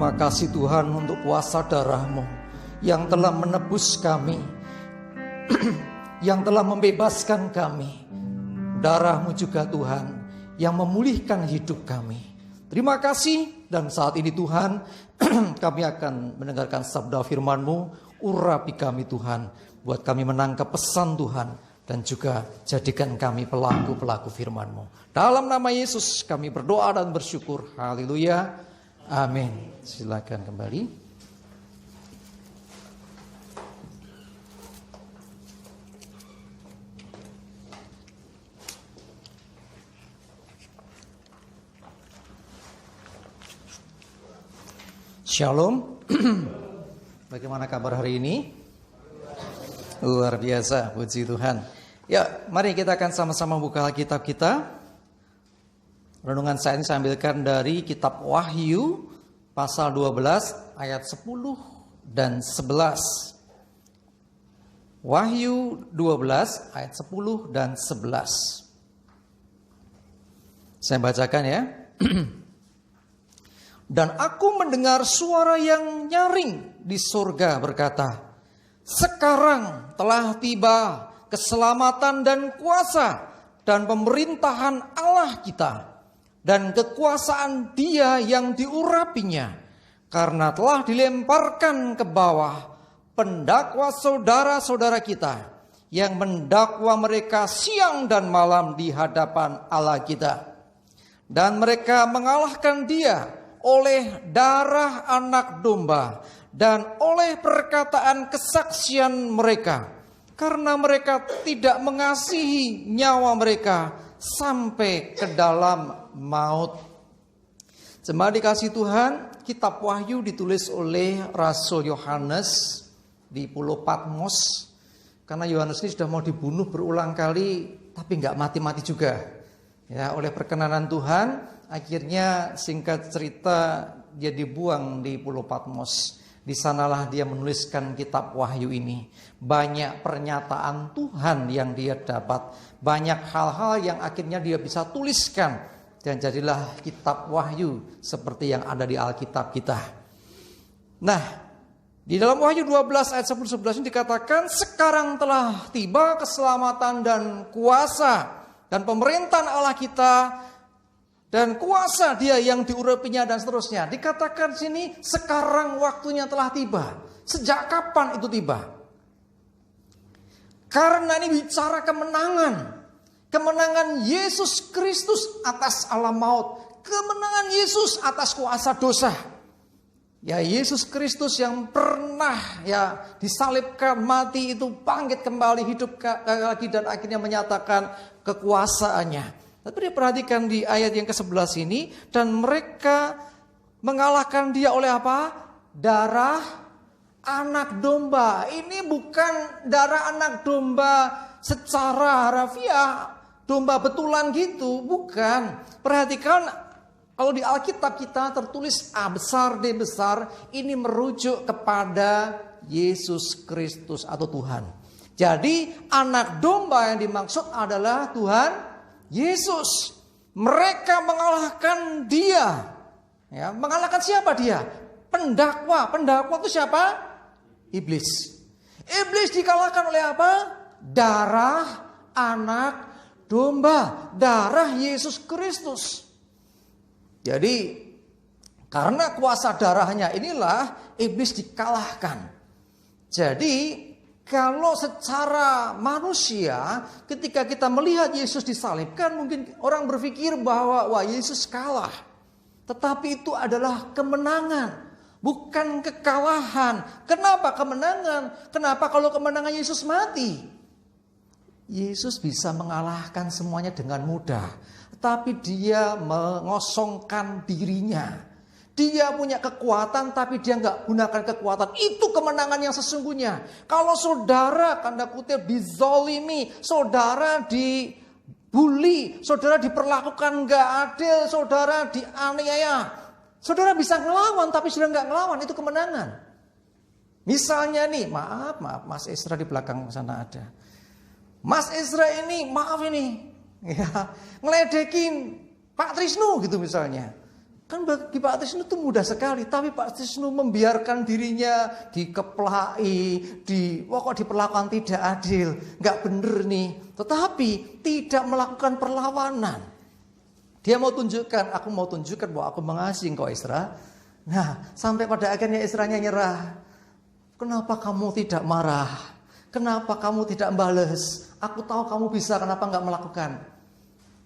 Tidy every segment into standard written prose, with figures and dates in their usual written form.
Terima kasih Tuhan untuk kuasa darah-Mu yang telah menebus kami, yang telah membebaskan kami. Darah-Mu juga Tuhan yang memulihkan hidup kami. Terima kasih, dan saat ini Tuhan kami akan mendengarkan sabda firman-Mu. Urapi kami Tuhan, buat kami menangkap pesan Tuhan, dan juga jadikan kami pelaku-pelaku firman-Mu. Dalam nama Yesus kami berdoa dan bersyukur. Haleluya. Amin. Silakan kembali. Shalom. Bagaimana kabar hari ini? Luar biasa, puji Tuhan. Ya, mari kita akan sama-sama buka Alkitab kita. Renungan saya ini saya ambilkan dari kitab Wahyu pasal 12 ayat 10 dan 11. Wahyu 12 ayat 10 dan 11. Saya bacakan ya. Dan aku mendengar suara yang nyaring di surga berkata, sekarang telah tiba keselamatan dan kuasa dan pemerintahan Allah kita dan kekuasaan Dia yang diurapinya, karena telah dilemparkan ke bawah pendakwa saudara-saudara kita yang mendakwa mereka siang dan malam di hadapan Allah kita. Dan mereka mengalahkan Dia oleh darah anak domba dan oleh perkataan kesaksian mereka, karena mereka tidak mengasihi nyawa mereka sampai ke dalam maut. Jemaat dikasih Tuhan, kitab Wahyu ditulis oleh Rasul Yohanes di Pulau Patmos. Karena Yohanes ini sudah mau dibunuh berulang kali, tapi nggak mati-mati juga. Ya, oleh perkenanan Tuhan, akhirnya singkat cerita dia dibuang di Pulau Patmos. Di sanalah dia menuliskan kitab Wahyu ini. Banyak pernyataan Tuhan yang dia dapat, banyak hal-hal yang akhirnya dia bisa tuliskan, dan jadilah kitab Wahyu seperti yang ada di Alkitab kita. Nah, di dalam Wahyu 12 ayat 10-11 ini dikatakan, sekarang telah tiba keselamatan dan kuasa dan pemerintahan Allah kita dan kuasa Dia yang diurapinya, dan seterusnya. Dikatakan sini sekarang waktunya telah tiba. Sejak kapan itu tiba? Karena ini bicara kemenangan. Kemenangan Yesus Kristus atas alam maut. Kemenangan Yesus atas kuasa dosa. Ya, Yesus Kristus yang pernah ya disalibkan, mati, itu bangkit kembali, hidup lagi, dan akhirnya menyatakan kekuasaannya. Tapi dia perhatikan di ayat yang ke-11 ini, dan mereka mengalahkan Dia oleh apa? Darah anak domba. Ini bukan darah anak domba secara harafiah, domba betulan gitu, bukan. Perhatikan, kalau di Alkitab kita tertulis A besar, D besar, ini merujuk kepada Yesus Kristus atau Tuhan. Jadi anak domba yang dimaksud adalah Tuhan Yesus. Mereka mengalahkan Dia. Ya, mengalahkan siapa Dia? Pendakwa. Pendakwa itu siapa? Iblis. Iblis dikalahkan oleh apa? Darah anak domba, darah Yesus Kristus. Jadi karena kuasa darahnya inilah iblis dikalahkan. Jadi kalau secara manusia, ketika kita melihat Yesus disalibkan, mungkin orang berpikir bahwa wah, Yesus kalah. Tetapi itu adalah kemenangan, bukan kekalahan. Kenapa kemenangan? Kenapa kalau kemenangan Yesus mati? Yesus bisa mengalahkan semuanya dengan mudah. Tetapi Dia mengosongkan dirinya. Dia punya kekuatan, tapi Dia nggak gunakan kekuatan. Itu kemenangan yang sesungguhnya. Kalau saudara, tanda kutip, dizolimi, saudara dibully, saudara diperlakukan nggak adil, saudara dianiaya, saudara bisa ngelawan, tapi saudara nggak ngelawan, itu kemenangan. Misalnya nih, maaf, Mas Esra di belakang sana ada. Mas Esra ini, maaf ini, ya, ngeledekin Pak Trisnu gitu misalnya. Kan bagi Pak Trisno itu mudah sekali, tapi Pak Trisno membiarkan dirinya dikeplai, diperlakukan tidak adil, nggak bener nih. Tetapi tidak melakukan perlawanan. Dia mau tunjukkan, aku mau tunjukkan bahwa aku mengasihi engkau Ezra. Nah, sampai pada akhirnya Ezranya nyerah. Kenapa kamu tidak marah? Kenapa kamu tidak bales? Aku tahu kamu bisa, kenapa nggak melakukan?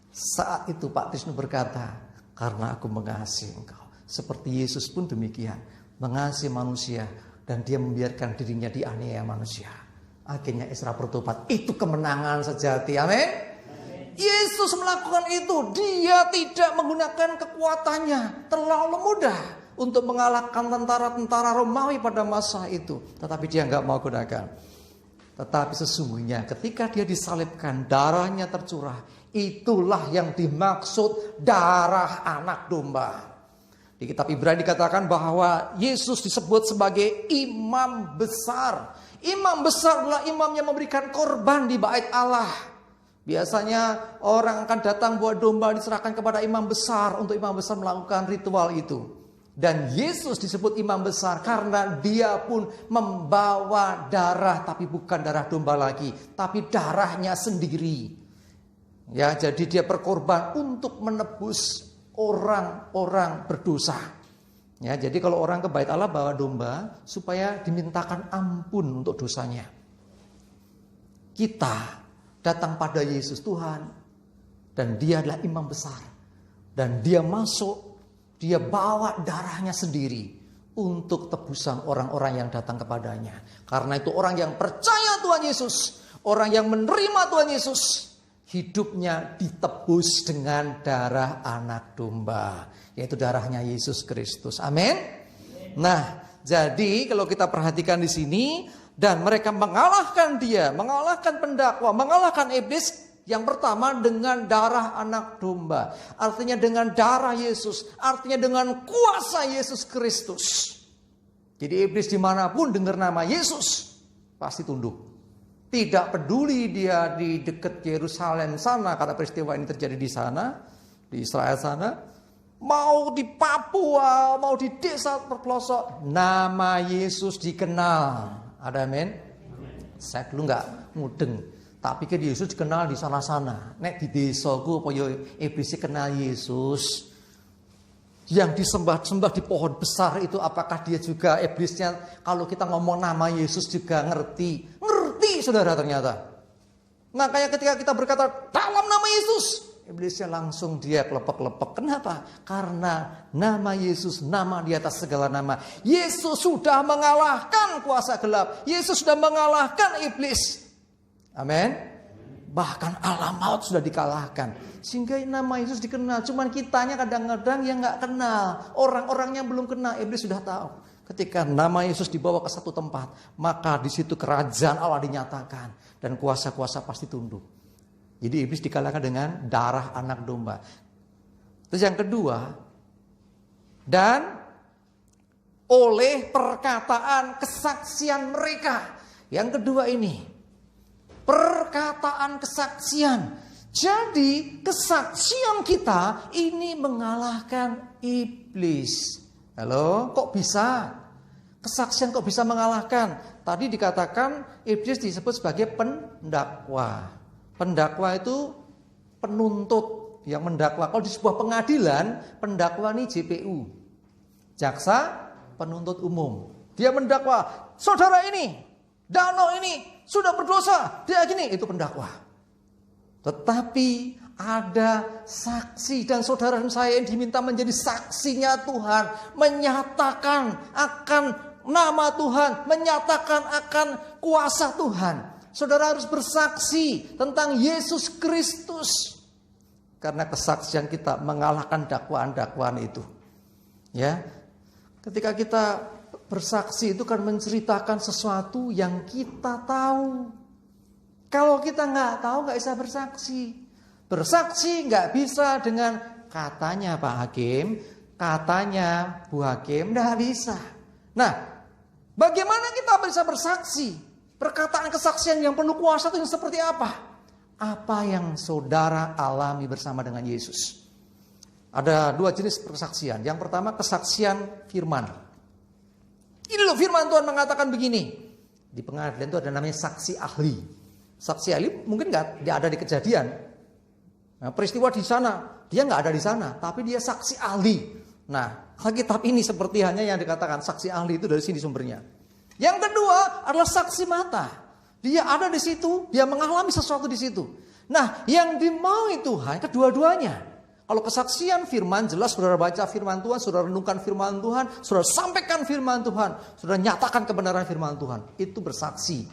Saat itu Pak Trisno berkata, karena aku mengasihi engkau. Seperti Yesus pun demikian. Mengasihi manusia. Dan dia membiarkan dirinya dianiaya manusia. Akhirnya Ezra bertobat. Itu kemenangan sejati. Amin. Yesus melakukan itu. Dia tidak menggunakan kekuatannya. Terlalu mudah untuk mengalahkan tentara-tentara Romawi pada masa itu. Tetapi dia nggak mau gunakan. Tetapi sesungguhnya ketika dia disalibkan, darahnya tercurah. Itulah yang dimaksud darah anak domba. Di kitab Ibrani dikatakan bahwa Yesus disebut sebagai imam besar. Imam besar adalah imam yang memberikan korban di bait Allah. Biasanya orang akan datang buat domba diserahkan kepada imam besar untuk imam besar melakukan ritual itu. Dan Yesus disebut imam besar karena dia pun membawa darah, tapi bukan darah domba lagi, tapi darahnya sendiri. Ya, jadi dia berkorban untuk menebus orang-orang berdosa. Ya, jadi kalau orang ke bait Allah bawa domba supaya dimintakan ampun untuk dosanya. Kita datang pada Yesus Tuhan dan dia adalah imam besar. Dan dia masuk, dia bawa darahnya sendiri untuk tebusan orang-orang yang datang kepadanya. Karena itu orang yang percaya Tuhan Yesus, orang yang menerima Tuhan Yesus, hidupnya ditebus dengan darah anak domba, yaitu darahnya Yesus Kristus. Amin. Nah, jadi kalau kita perhatikan di sini, dan mereka mengalahkan dia, mengalahkan pendakwa, mengalahkan iblis. Yang pertama dengan darah anak domba, artinya dengan darah Yesus, artinya dengan kuasa Yesus Kristus. Jadi iblis dimanapun dengar nama Yesus pasti tunduk. Tidak peduli dia di dekat Yerusalem sana, karena peristiwa ini terjadi di sana, di Israel sana. Mau di Papua, mau di desa terpelosok, nama Yesus dikenal. Ada amin? Saya dulu nggak mudeng, tapi kan Yesus dikenal di sana-sana. Nek di desaku apa ya iblis kenal Yesus. Yang disembah-sembah di pohon besar itu, apakah dia juga iblisnya kalau kita ngomong nama Yesus juga ngerti? Saudara, ternyata. Makanya ketika kita berkata dalam nama Yesus, iblisnya langsung dia kelepek-kelepek. Kenapa? Karena nama Yesus, nama di atas segala nama. Yesus sudah mengalahkan kuasa gelap. Yesus sudah mengalahkan iblis. Amin. Bahkan alam maut sudah dikalahkan. Sehingga nama Yesus dikenal. Cuman kitanya kadang-kadang yang gak kenal. Orang-orangnya belum kenal, iblis sudah tahu. Ketika nama Yesus dibawa ke satu tempat, maka di situ kerajaan Allah dinyatakan dan kuasa-kuasa pasti tunduk. Jadi iblis dikalahkan dengan darah anak domba. Terus yang kedua, dan oleh perkataan kesaksian mereka. Yang kedua ini, perkataan kesaksian. Jadi kesaksian kita ini mengalahkan iblis. Halo, kok bisa? Kesaksian kok bisa mengalahkan? Tadi dikatakan iblis disebut sebagai pendakwa. Pendakwa itu penuntut yang mendakwa. Kalau di sebuah pengadilan, pendakwa ini JPU. Jaksa penuntut umum. Dia mendakwa, saudara ini, Dano ini sudah berdosa, dia gini, itu pendakwa. Tetapi ada saksi dan saudara dan saya yang diminta menjadi saksinya Tuhan, menyatakan akan nama Tuhan, menyatakan akan kuasa Tuhan. Saudara harus bersaksi tentang Yesus Kristus, karena kesaksian kita mengalahkan dakwaan-dakwaan itu. Ya, ketika kita bersaksi itu kan menceritakan sesuatu yang kita tahu. Kalau kita nggak tahu nggak bisa bersaksi. Bersaksi nggak bisa dengan katanya Pak Hakim, katanya Bu Hakim, nggak bisa. Nah, bagaimana kita bisa bersaksi? Perkataan kesaksian yang penuh kuasa itu yang seperti apa? Apa yang saudara alami bersama dengan Yesus? Ada dua jenis kesaksian. Yang pertama kesaksian firman. Ini loh firman Tuhan mengatakan begini. Di pengadilan itu ada namanya saksi ahli. Saksi ahli mungkin nggak ada di kejadian. Nah, peristiwa di sana, dia nggak ada di sana, tapi dia saksi ahli. Nah, Alkitab ini seperti hanya yang dikatakan saksi ahli itu dari sini sumbernya. Yang kedua adalah saksi mata. Dia ada di situ, dia mengalami sesuatu di situ. Nah, yang dimaui Tuhan kedua-duanya. Kalau kesaksian firman, jelas saudara baca firman Tuhan, saudara renungkan firman Tuhan, saudara sampaikan firman Tuhan, saudara nyatakan kebenaran firman Tuhan. Itu bersaksi.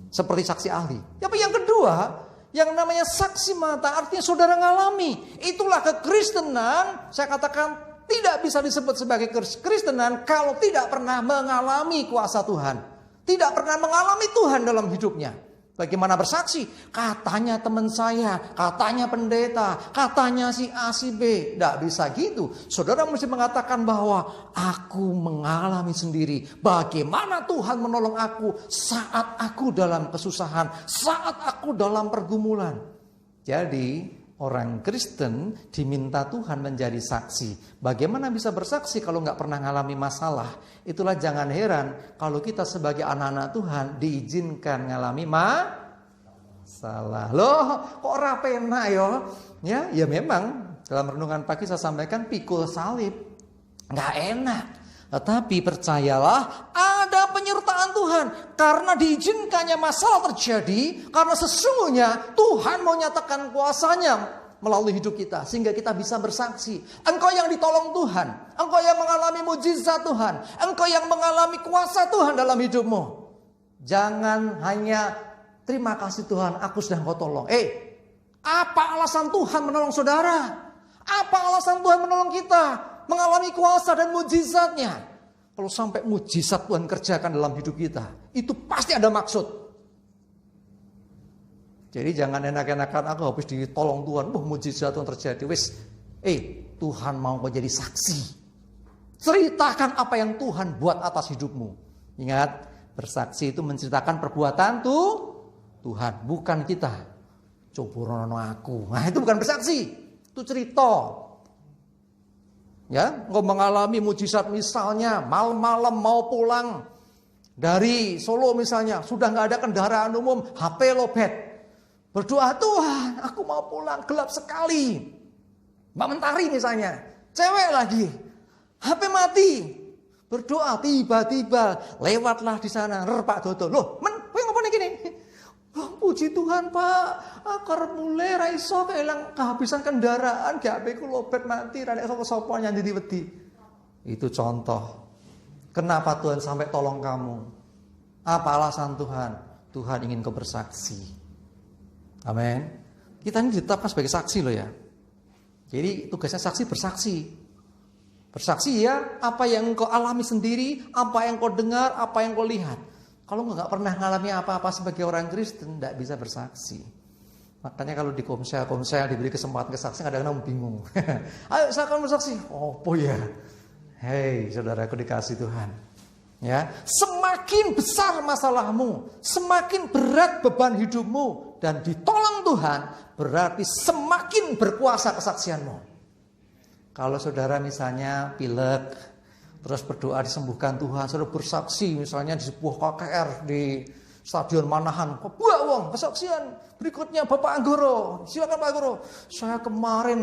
Seperti saksi ahli. Tapi yang kedua, yang namanya saksi mata, artinya saudara ngalami. Itulah kekristenan, saya katakan tidak bisa disebut sebagai kekristenan kalau tidak pernah mengalami kuasa Tuhan. Tidak pernah mengalami Tuhan dalam hidupnya. Bagaimana bersaksi? Katanya teman saya, katanya pendeta, katanya si A, si B. Tidak bisa gitu. Saudara mesti mengatakan bahwa aku mengalami sendiri. Bagaimana Tuhan menolong aku saat aku dalam kesusahan, saat aku dalam pergumulan. Jadi orang Kristen diminta Tuhan menjadi saksi. Bagaimana bisa bersaksi kalau nggak pernah mengalami masalah? Itulah jangan heran kalau kita sebagai anak-anak Tuhan diizinkan mengalami masalah. Loh, kok rapena ya? Ya memang dalam renungan pagi saya sampaikan pikul salib. Nggak enak. Tetapi percayalah ada penyertaan Tuhan. Karena diizinkannya masalah terjadi. Karena sesungguhnya Tuhan mau nyatakan kuasanya melalui hidup kita. Sehingga kita bisa bersaksi. Engkau yang ditolong Tuhan. Engkau yang mengalami mujizat Tuhan. Engkau yang mengalami kuasa Tuhan dalam hidupmu. Jangan hanya terima kasih Tuhan aku sudah kau tolong. Apa alasan Tuhan menolong saudara? Apa alasan Tuhan menolong kita? Mengalami kuasa dan mujizatnya. Kalau sampai mujizat Tuhan kerjakan dalam hidup kita, itu pasti ada maksud. Jadi jangan enak-enakan aku habis ditolong Tuhan, mujizat Tuhan terjadi. Tuhan mau kau jadi saksi. Ceritakan apa yang Tuhan buat atas hidupmu. Ingat, bersaksi itu menceritakan perbuatan Tuhan, bukan kita. Coba rono aku. Nah, itu bukan bersaksi, itu cerita. Ya, engkau mengalami mujizat misalnya malam-malam mau pulang dari Solo misalnya, sudah nggak ada kendaraan umum, HP lobet. Berdoa, Tuhan, aku mau pulang, gelap sekali. Mbak Mentari misalnya, cewek lagi, HP mati. Berdoa, tiba-tiba lewatlah di sana, Pak Dodo. Loh, ngapain gini? Oh, puji Tuhan Pak, akar mulai raiso kehilang kehabisan kendaraan, HP ku lobet mati, rada sopo-sopo yang wedi. Itu contoh. Kenapa Tuhan sampai tolong kamu? Apa alasan Tuhan? Tuhan ingin kau bersaksi. Amin. Kita ini ditetapkan sebagai saksi loh ya. Jadi tugasnya saksi bersaksi. Bersaksi ya apa yang kau alami sendiri, apa yang kau dengar, apa yang kau lihat. Kalau nggak pernah ngalami apa-apa sebagai orang Kristen, nggak bisa bersaksi. Makanya kalau di komsel diberi kesempatan kesaksian, kadang-kadang bingung. Ayo saya akan bersaksi. Oh ya. Hei saudaraku dikasih Tuhan. Ya, semakin besar masalahmu, semakin berat beban hidupmu, dan ditolong Tuhan, berarti semakin berkuasa kesaksianmu. Kalau saudara misalnya pilek, terus berdoa disembuhkan Tuhan, saudara bersaksi misalnya di sebuah KKR di Stadion Manahan, buang kesaksian. Berikutnya Bapak Anggoro, silakan Pak Anggoro. Saya kemarin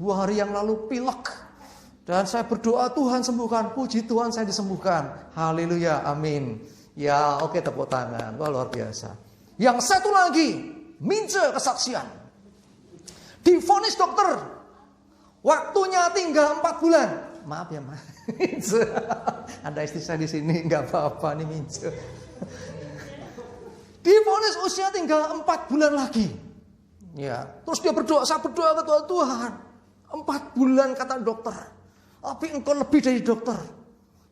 2 hari yang lalu pilek dan saya berdoa Tuhan sembuhkan, puji Tuhan saya disembuhkan. Haleluya, amin. Ya oke, tepuk tangan, wah luar biasa. Yang satu lagi, mince kesaksian. Divonis dokter, waktunya tinggal 4 bulan. Maaf ya Mas. Ada istri saya di sini, nggak apa-apa nih mince. Divonis usia tinggal 4 bulan lagi. Ya, terus dia berdoa, saya berdoa ke Tuhan. 4 bulan kata dokter. Tapi engkau lebih dari dokter.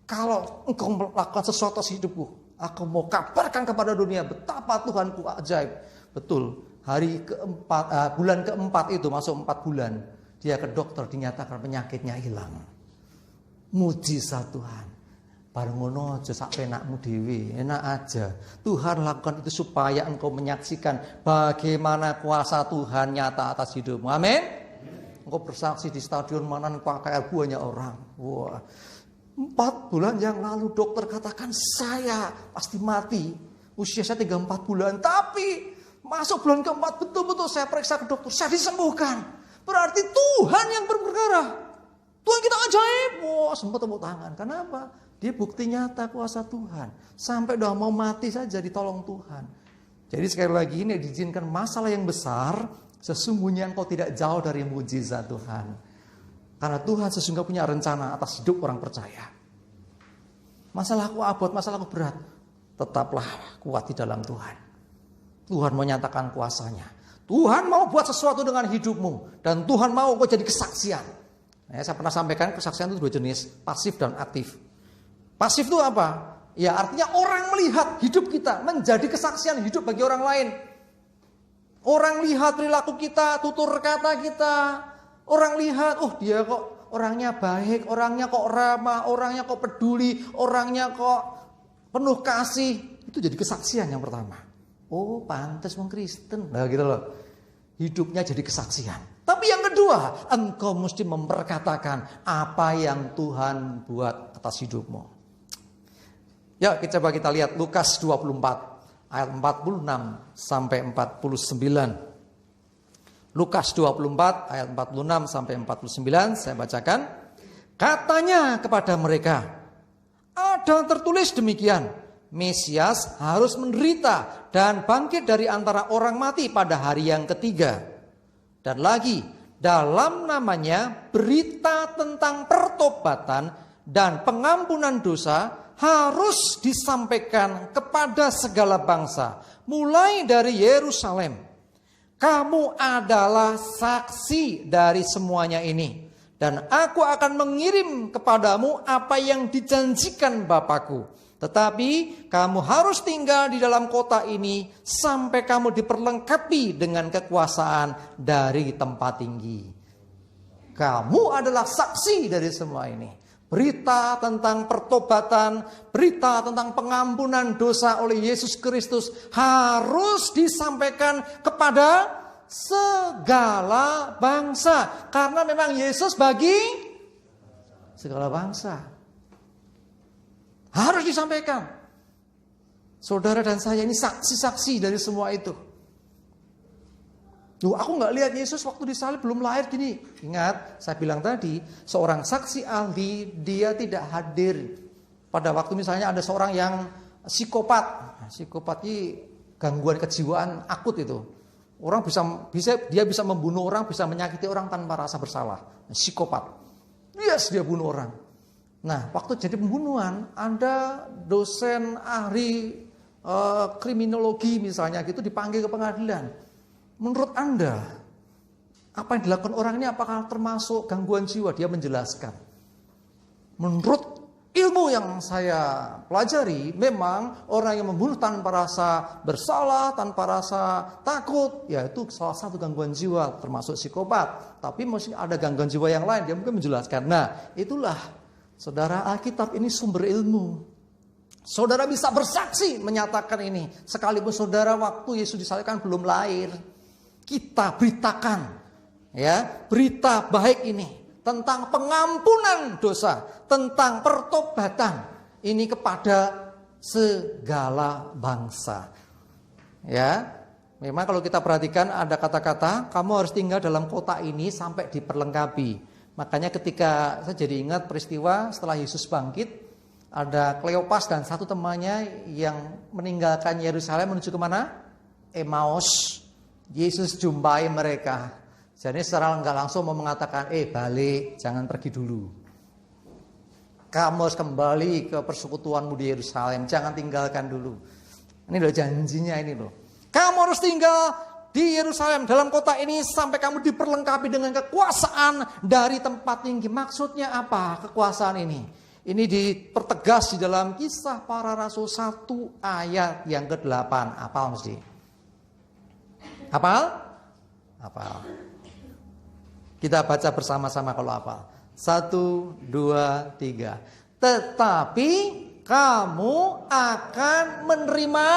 Kalau engkau melakukan sesuatu di hidupku, aku mau kabarkan kepada dunia betapa Tuhanku ajaib. Betul. Bulan keempat itu masuk 4 bulan, dia ke dokter dinyatakan penyakitnya hilang. Mujizat Tuhan. Bareng ngono aja sak penakmu dhewe, enak aja. Tuhan lakukan itu supaya engkau menyaksikan bagaimana kuasa Tuhan nyata atas hidupmu. Amin. engkau bersaksi di stadion mana pakai banyak orang. Wah, 4 bulan yang lalu dokter katakan saya pasti mati. Usia saya 34 bulan. Tapi masuk bulan keempat betul-betul saya periksa ke dokter. Saya disembuhkan. Berarti Tuhan yang berperkara. Tuhan kita ajaib. Wah, sempat tepuk tangan. Kenapa? Dia bukti nyata kuasa Tuhan. Sampai udah mau mati saja ditolong Tuhan. Jadi sekali lagi ini diizinkan masalah yang besar. Sesungguhnya engkau tidak jauh dari mujizat Tuhan. Karena Tuhan sesungguhnya punya rencana atas hidup orang percaya. Masalahku abot, masalahku berat. Tetaplah kuat di dalam Tuhan. Tuhan menyatakan kuasanya. Tuhan mau buat sesuatu dengan hidupmu. Dan Tuhan mau kau jadi kesaksian. Saya pernah sampaikan kesaksian itu 2 jenis. Pasif dan aktif. Pasif itu apa? Ya artinya orang melihat hidup kita menjadi kesaksian hidup bagi orang lain. Orang lihat perilaku kita, tutur kata kita. Orang lihat, oh dia kok orangnya baik, orangnya kok ramah, orangnya kok peduli, orangnya kok penuh kasih. Itu jadi kesaksian yang pertama. Oh pantas wong Kristen. Nah gitu loh. Hidupnya jadi kesaksian. Tapi yang kedua, engkau mesti memperkatakan apa yang Tuhan buat atas hidupmu. Ya, coba kita lihat Lukas 24 ayat 46 sampai 49. Lukas 24 ayat 46 sampai 49 saya bacakan. Katanya kepada mereka, ada tertulis demikian, Mesias harus menderita dan bangkit dari antara orang mati pada hari yang ketiga. Dan lagi, dalam namanya berita tentang pertobatan dan pengampunan dosa harus disampaikan kepada segala bangsa, mulai dari Yerusalem. Kamu adalah saksi dari semuanya ini, dan aku akan mengirim kepadamu apa yang dijanjikan Bapakku. Tetapi kamu harus tinggal di dalam kota ini sampai kamu diperlengkapi dengan kekuasaan dari tempat tinggi. Kamu adalah saksi dari semua ini. Berita tentang pertobatan, berita tentang pengampunan dosa oleh Yesus Kristus harus disampaikan kepada segala bangsa. Karena memang Yesus bagi segala bangsa. Harus disampaikan. Saudara dan saya ini saksi-saksi dari semua itu. Loh, aku nggak lihat Yesus waktu disalib belum lahir gini. Ingat, saya bilang tadi, seorang saksi ahli dia tidak hadir pada waktu misalnya ada seorang yang psikopat. Psikopat ini gangguan kejiwaan akut itu. Orang dia bisa membunuh orang, bisa menyakiti orang tanpa rasa bersalah. Psikopat. Yes, dia bunuh orang. Nah, waktu jadi pembunuhan, ada dosen ahli kriminologi misalnya gitu dipanggil ke pengadilan. Menurut Anda, apa yang dilakukan orang ini apakah termasuk gangguan jiwa? Dia menjelaskan. Menurut ilmu yang saya pelajari, memang orang yang membunuh tanpa rasa bersalah, tanpa rasa takut, ya itu salah satu gangguan jiwa, termasuk psikopat. Tapi mesti ada gangguan jiwa yang lain, dia mungkin menjelaskan. Nah, itulah, saudara, Alkitab ini sumber ilmu. Saudara bisa bersaksi menyatakan ini. Sekalipun saudara waktu Yesus disalibkan belum lahir. Kita beritakan ya berita baik ini tentang pengampunan dosa, tentang pertobatan ini kepada segala bangsa. Ya, memang kalau kita perhatikan ada kata-kata kamu harus tinggal dalam kota ini sampai diperlengkapi. Makanya ketika saya jadi ingat peristiwa setelah Yesus bangkit, ada Kleopas dan satu temannya yang meninggalkan Yerusalem menuju kemana? Emmaus. Yesus jumpai mereka. Jadi secara nggak langsung mau mengatakan, balik, jangan pergi dulu. Kamu harus kembali ke persekutuanmu di Yerusalem, jangan tinggalkan dulu. Ini loh janjinya ini loh. Kamu harus tinggal di Yerusalem, dalam kota ini sampai kamu diperlengkapi dengan kekuasaan dari tempat tinggi. Maksudnya apa kekuasaan ini? Ini dipertegas di dalam Kisah Para Rasul 1 ayat yang ke-8. Hafal mesti. Hafal? Kita baca bersama-sama kalau hafal. 1, 2, 3. Tetapi kamu akan menerima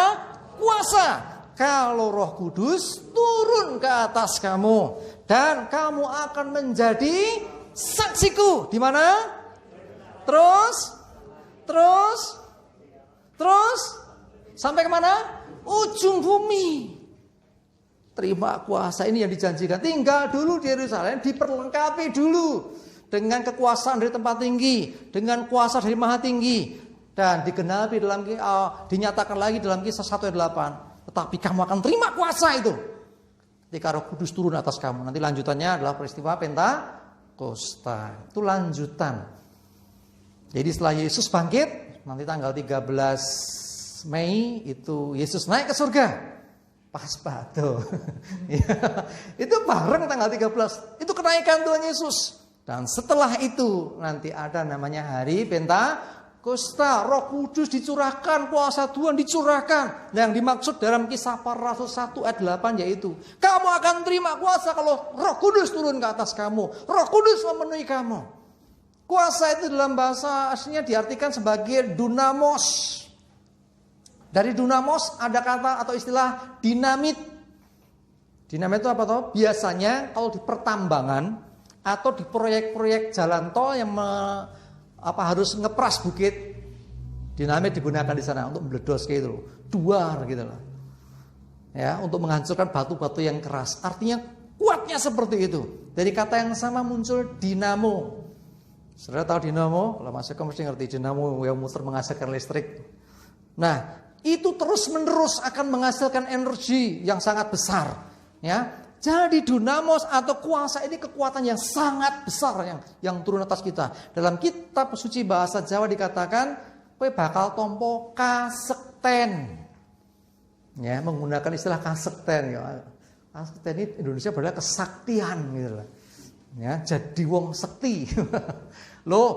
kuasa kalau Roh Kudus turun ke atas kamu dan kamu akan menjadi saksiku. Di mana? Terus sampai kemana? Ujung bumi. Terima kuasa ini yang dijanjikan. Tinggal dulu di Yerusalem, diperlengkapi dulu dengan kekuasaan dari tempat tinggi, dengan kuasa dari Maha Tinggi, dan digenapi dinyatakan lagi dalam Kisah 1 ayat 8. Tetapi kamu akan terima kuasa itu ketika Roh Kudus turun atas kamu. Nanti lanjutannya adalah peristiwa Pentakosta. Itu lanjutan. Jadi setelah Yesus bangkit, nanti tanggal 13 Mei itu Yesus naik ke surga. Pas batu. Itu bareng tanggal 13. Itu kenaikan Tuhan Yesus. Dan setelah itu nanti ada namanya hari Pentakosta. Roh Kudus dicurahkan, kuasa Tuhan dicurahkan. Yang dimaksud dalam Kisah Para Rasul 1 ayat 8 yaitu kamu akan terima kuasa kalau Roh Kudus turun ke atas kamu. Roh Kudus memenuhi kamu. Kuasa itu dalam bahasa aslinya diartikan sebagai dunamos. Dari dunamos ada kata atau istilah dinamit. Dinamit itu apa toh? Biasanya kalau di pertambangan atau di proyek-proyek jalan tol yang harus ngepras bukit, dinamit digunakan di sana untuk meledos kayak itu, duar gitu loh. Ya, untuk menghancurkan batu-batu yang keras. Artinya kuatnya seperti itu. Dari kata yang sama muncul dinamo. Saudara tahu dinamo? Kalau masuk mesti ngerti dinamo yang muter menghasilkan listrik. Nah, itu terus-menerus akan menghasilkan energi yang sangat besar, ya. Jadi dunamos atau kuasa ini kekuatan yang sangat besar yang turun atas kita. Dalam kitab suci bahasa Jawa dikatakan, kowe bakal tompo kasekten. Ya, menggunakan istilah kasekten ya. Kasekten ini Indonesia berarti kesaktian gitu loh. Ya, jadi wong sekti. Loh,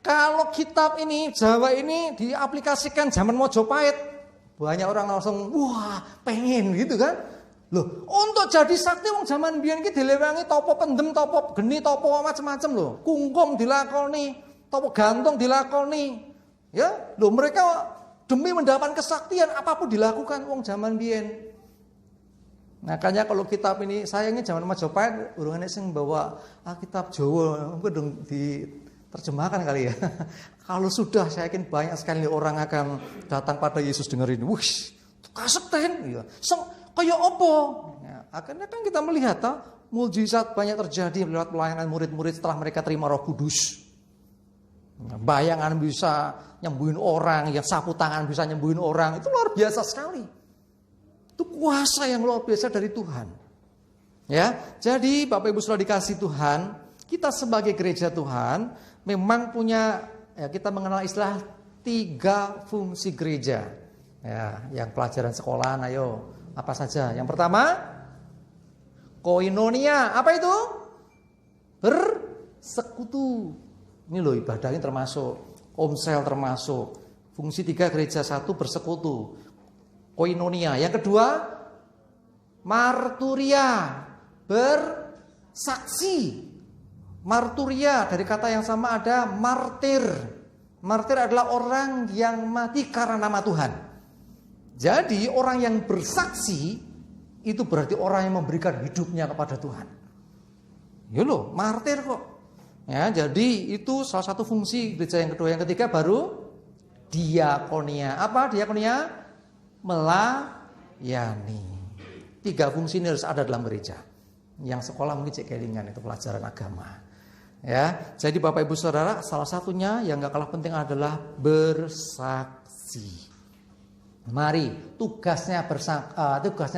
kalau kitab ini Jawa ini diaplikasikan zaman Mojopahit, banyak orang langsung wah pengen gitu kan. Loh, untuk jadi sakti wong zaman biyen iki dilewangi topo pendem, topo geni, topo macam-macam loh. Kungkum dilakoni, topo gantung dilakoni. Ya, loh mereka demi mendapatkan kesaktian apapun dilakukan wong zaman biyen. Makanya kalau kitab ini sayangnya zaman Majapahit urungane sing bawa kitab Jawa mungkin diterjemahkan kali ya. Kalau sudah saya yakin banyak sekali orang akan datang pada Yesus dengerin. Wih, kasekten ya. Kayak apa? Ya, akhirnya kan kita melihat mukjizat banyak terjadi lewat pelayanan murid-murid setelah mereka terima Roh Kudus. Bayangan bisa nyembuhin orang, yang sapu tangan bisa nyembuhin orang. Itu luar biasa sekali. Itu kuasa yang luar biasa dari Tuhan. Ya, jadi Bapak Ibu sudah dikasih Tuhan, kita sebagai gereja Tuhan memang punya, ya, kita mengenal istilah 3 fungsi gereja. Ya, yang pelajaran sekolah, ayo apa saja? Yang pertama, koinonia. Apa itu? Bersekutu. Ini loh ibadah ini termasuk, komsel termasuk. Fungsi 3 gereja, 1 bersekutu. Koinonia. Yang kedua, marturia, bersaksi. Marturia dari kata yang sama ada martir. Martir adalah orang yang mati karena nama Tuhan. Jadi orang yang bersaksi itu berarti orang yang memberikan hidupnya kepada Tuhan. Ya loh, martir kok. Ya, jadi itu salah satu fungsi gereja yang kedua. Yang ketiga baru diakonia. Apa diakonia? Melayani. 3 fungsi ini harus ada dalam gereja. Yang sekolah mungkin cek kelingan itu pelajaran agama. Ya, jadi Bapak Ibu Saudara, salah satunya yang gak kalah penting adalah bersaksi. Mari, tugasnya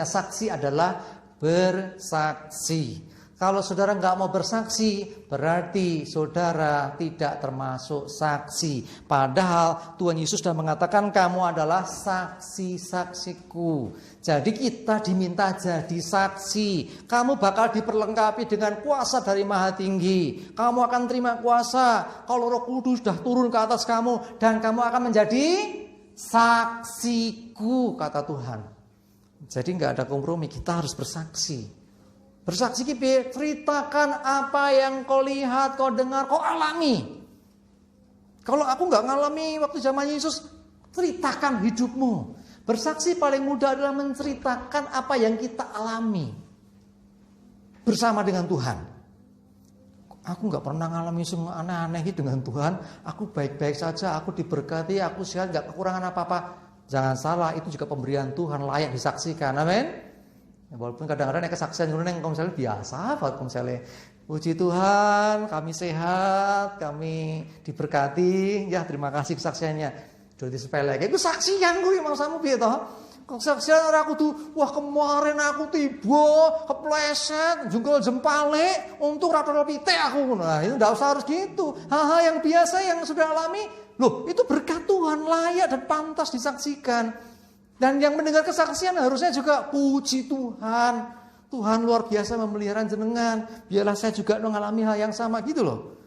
saksi adalah bersaksi. Kalau saudara nggak mau bersaksi, berarti saudara tidak termasuk saksi. Padahal Tuhan Yesus sudah mengatakan kamu adalah saksi-saksiku. Jadi kita diminta jadi saksi. Kamu bakal diperlengkapi dengan kuasa dari Maha Tinggi. Kamu akan terima kuasa kalau Roh Kudus sudah turun ke atas kamu. Dan kamu akan menjadi saksiku, kata Tuhan. Jadi nggak ada kompromi, kita harus bersaksi. Bersaksi kipi, ceritakan apa yang kau lihat, kau dengar, kau alami. Kalau aku nggak ngalami waktu zaman Yesus, ceritakan hidupmu. Bersaksi paling mudah adalah menceritakan apa yang kita alami bersama dengan Tuhan. Aku gak pernah ngalami semua aneh-aneh dengan Tuhan. Aku baik-baik saja, aku diberkati, aku sehat, gak kekurangan apa-apa. Jangan salah, itu juga pemberian Tuhan, layak disaksikan. Amin. Ya, walaupun kadang-kadang kesaksian yang misalnya biasa, misalnya puji Tuhan, kami sehat, kami diberkati. Ya terima kasih kesaksiannya. Jadi sepele, itu saksian gue mau sama piye toh? Kesaksian aku tuh, wah kemarin aku tiba, kepleset, jungkel jempale, untuk rata-rata pite aku. Nah itu enggak usah harus gitu. Hal-hal yang biasa yang sudah alami, loh itu berkat Tuhan, layak dan pantas disaksikan. Dan yang mendengar kesaksian harusnya juga puji Tuhan. Tuhan luar biasa memelihara jenengan. Biarlah saya juga mengalami hal yang sama gitu loh.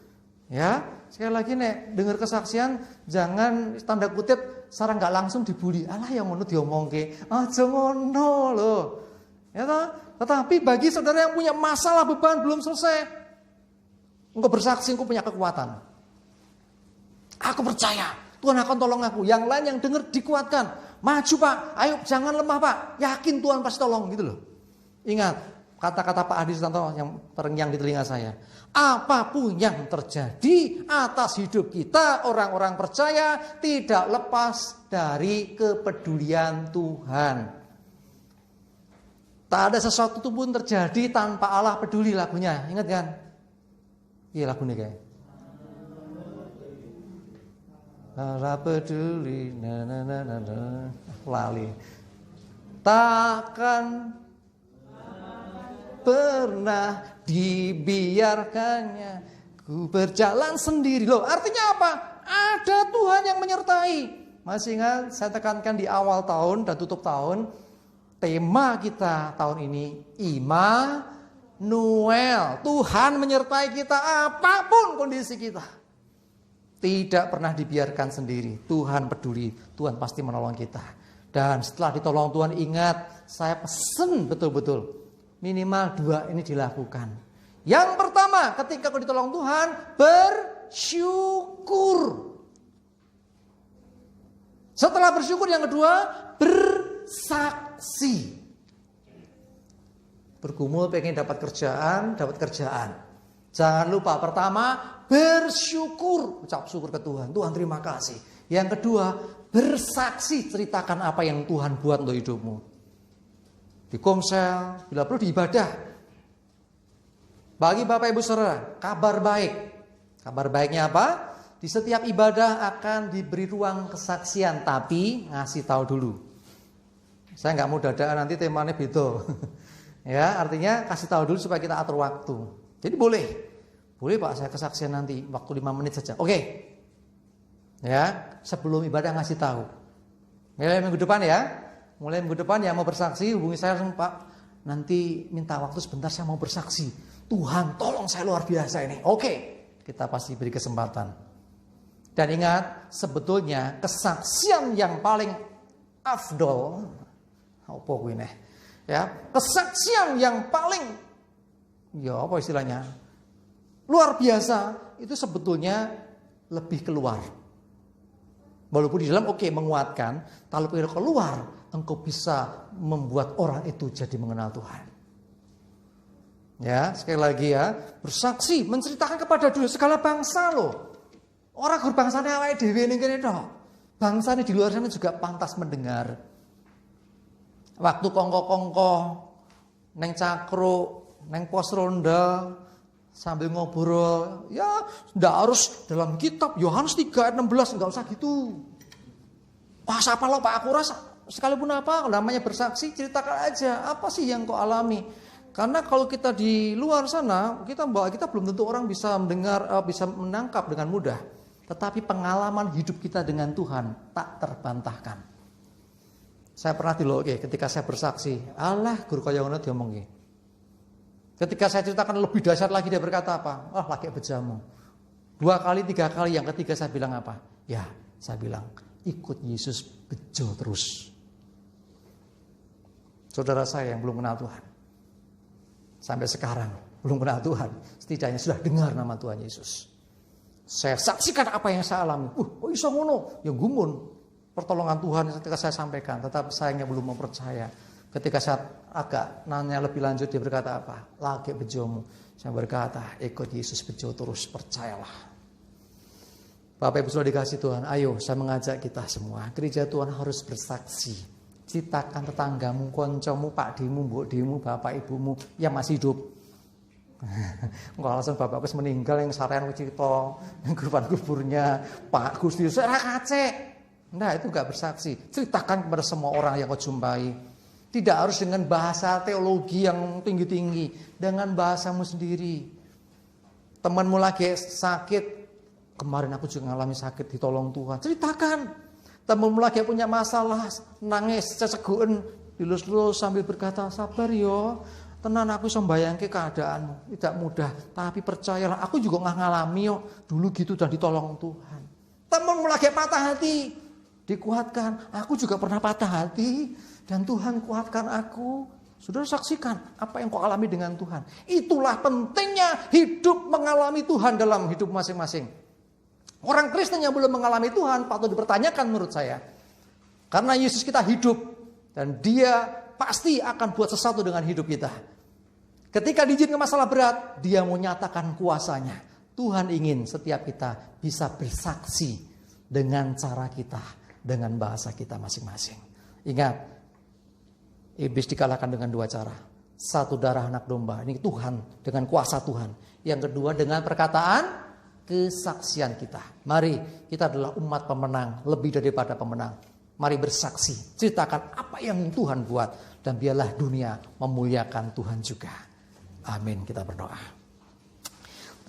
Ya, sekali lagi nek dengar kesaksian jangan tanda kutip sarang nggak langsung dibully. Alah yang ngono diomongke. Aja ngono loh. Ya toh? Tetapi bagi saudara yang punya masalah beban belum selesai, engkau bersaksi, engkau punya kekuatan. Aku percaya Tuhan akan tolong aku. Yang lain yang dengar dikuatkan. Maju Pak, ayo jangan lemah Pak. Yakin Tuhan pasti tolong gitu loh. Ingat kata-kata Pak Adi Sutanto yang terngiang di telinga saya. Apapun yang terjadi atas hidup kita, orang-orang percaya tidak lepas dari kepedulian Tuhan. Tak ada sesuatu pun terjadi tanpa Allah peduli, lagunya. Ingat kan? Iya lagunya kayak. Allah peduli, lali. Takkan pernah dibiarkannya ku berjalan sendiri. Loh, artinya apa? Ada Tuhan yang menyertai. Masih ingat saya tekankan di awal tahun dan tutup tahun, tema kita tahun ini Immanuel. Tuhan menyertai kita apapun kondisi kita. Tidak pernah dibiarkan sendiri. Tuhan peduli, Tuhan pasti menolong kita. Dan setelah ditolong Tuhan, ingat, saya pesen betul-betul minimal 2 ini dilakukan. Yang pertama, ketika kau ditolong Tuhan, bersyukur. Setelah bersyukur, yang kedua, bersaksi. Bergumul pengen dapat kerjaan. Jangan lupa, pertama, bersyukur. Ucap syukur ke Tuhan. Tuhan terima kasih. Yang kedua, bersaksi. Ceritakan apa yang Tuhan buat untuk hidupmu. Di komsel, bila perlu di ibadah. Bagi Bapak Ibu Saudara, kabar baik. Kabar baiknya apa? Di setiap ibadah akan diberi ruang kesaksian, tapi ngasih tahu dulu. Saya nggak mau dadakan nanti temanya beda. Ya, artinya kasih tahu dulu supaya kita atur waktu. Jadi boleh Pak saya kesaksian nanti waktu 5 menit saja. Oke. Ya, sebelum ibadah ngasih tahu. Mulai minggu depan ya. Mulai minggu depan yang mau bersaksi hubungi saya langsung Pak. Nanti minta waktu sebentar saya mau bersaksi. Tuhan tolong saya luar biasa ini. Oke, kita pasti beri kesempatan. Dan ingat, sebetulnya kesaksian yang paling afdol, apa ini? Ya, kesaksian yang paling, ya apa istilahnya, luar biasa itu sebetulnya lebih keluar. Walaupun di dalam menguatkan, kalau keluar engkau bisa membuat orang itu jadi mengenal Tuhan. Ya, sekali lagi ya, bersaksi, menceritakan kepada dunia segala bangsa loh. Orang berbangsanya awake dhewe ning kene tok. Bangsane di luar sana juga pantas mendengar. Waktu kongko-kongko neng cakro, neng pos ronda sambil ngobrol, ya ndak harus dalam kitab Yohanes 3 ayat 16, enggak usah gitu. Wah, siapa lo Pak Akuras, sekalipun apa namanya bersaksi, ceritakan aja apa sih yang kau alami. Karena kalau kita di luar sana, kita belum tentu orang bisa mendengar, bisa menangkap dengan mudah. Tetapi pengalaman hidup kita dengan Tuhan tak terbantahkan. Saya pernah ketika saya bersaksi, Allah guru kaya ngono diomongi. Ketika saya ceritakan lebih dahsyat lagi, dia berkata apa? Ah, lagi bejamu. 2 kali, 3 kali, yang ketiga saya bilang apa? Ya, saya bilang ikut Yesus bejo terus. Saudara saya yang belum kenal Tuhan, sampai sekarang belum kenal Tuhan, setidaknya sudah dengar nama Tuhan Yesus. Saya saksikan apa yang saya alami. Kok iso ngono? Ya gumun. pertolongan Tuhan ketika saya sampaikan, tetapi sayangnya belum mau percaya. Ketika saya agak nanya lebih lanjut, dia berkata apa? Lagi bejomu. Saya berkata, ikut Yesus bejo terus, percayalah. Bapak Ibu sudah dikasih Tuhan, ayo saya mengajak kita semua. Gereja Tuhan harus bersaksi. Ceritakan tetanggamu, koncomu, pakdimu, mbokdimu, bapak ibumu yang masih hidup. Enggak alasan bapakku meninggal yang sarean cerita, yang kuburnya Pak Gusti saya kacek. Nah itu enggak bersaksi. Ceritakan kepada semua orang yang kau jumpai. Tidak harus dengan bahasa teologi yang tinggi-tinggi. Dengan bahasamu sendiri. Temanmu lagi sakit. Kemarin aku juga mengalami sakit, ditolong Tuhan. Ceritakan. Temanmu lagi punya masalah. Nangis, ceseguan. Dilus-lus sambil berkata, sabar yo. Tenan aku bisa membayangkan keadaanmu. Tidak mudah. Tapi percayalah, aku juga gak ngalami yo. Dulu gitu dan ditolong Tuhan. Temanmu lagi patah hati. Dikuatkan. Aku juga pernah patah hati. Dan Tuhan kuatkan aku. Saudara saksikan apa yang kau alami dengan Tuhan. Itulah pentingnya hidup mengalami Tuhan dalam hidup masing-masing. Orang Kristen yang belum mengalami Tuhan patut dipertanyakan menurut saya. Karena Yesus kita hidup. Dan dia pasti akan buat sesuatu dengan hidup kita. Ketika diizinkan masalah berat, dia mau nyatakan kuasanya. Tuhan ingin setiap kita bisa bersaksi dengan cara kita. Dengan bahasa kita masing-masing. Ingat. Iblis dikalahkan dengan dua cara. Satu, darah anak domba. Ini Tuhan dengan kuasa Tuhan. Yang kedua dengan perkataan kesaksian kita. Mari kita adalah umat pemenang. Lebih daripada pemenang. Mari bersaksi. Ceritakan apa yang Tuhan buat. Dan biarlah dunia memuliakan Tuhan juga. Amin. Kita berdoa.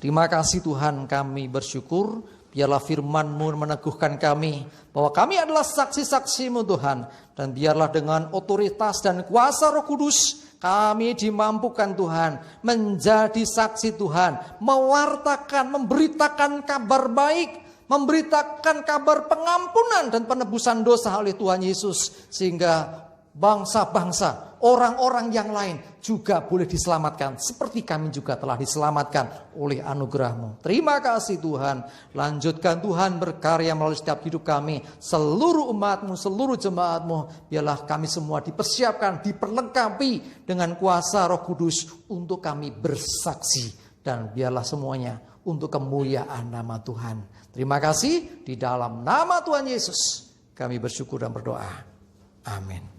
Terima kasih Tuhan, kami bersyukur. Biarlah firman-Mu meneguhkan kami bahwa kami adalah saksi-saksi-Mu Tuhan. Dan biarlah dengan otoritas dan kuasa Roh Kudus kami dimampukan Tuhan menjadi saksi Tuhan. Mewartakan, memberitakan kabar baik. Memberitakan kabar pengampunan dan penebusan dosa oleh Tuhan Yesus. Sehingga bangsa-bangsa, orang-orang yang lain juga boleh diselamatkan. Seperti kami juga telah diselamatkan oleh anugerah-Mu. Terima kasih Tuhan. Lanjutkan Tuhan berkarya melalui setiap hidup kami. Seluruh umat-Mu, seluruh jemaat-Mu. Biarlah kami semua dipersiapkan, diperlengkapi dengan kuasa Roh Kudus untuk kami bersaksi. Dan biarlah semuanya untuk kemuliaan nama Tuhan. Terima kasih. Di dalam nama Tuhan Yesus kami bersyukur dan berdoa. Amin.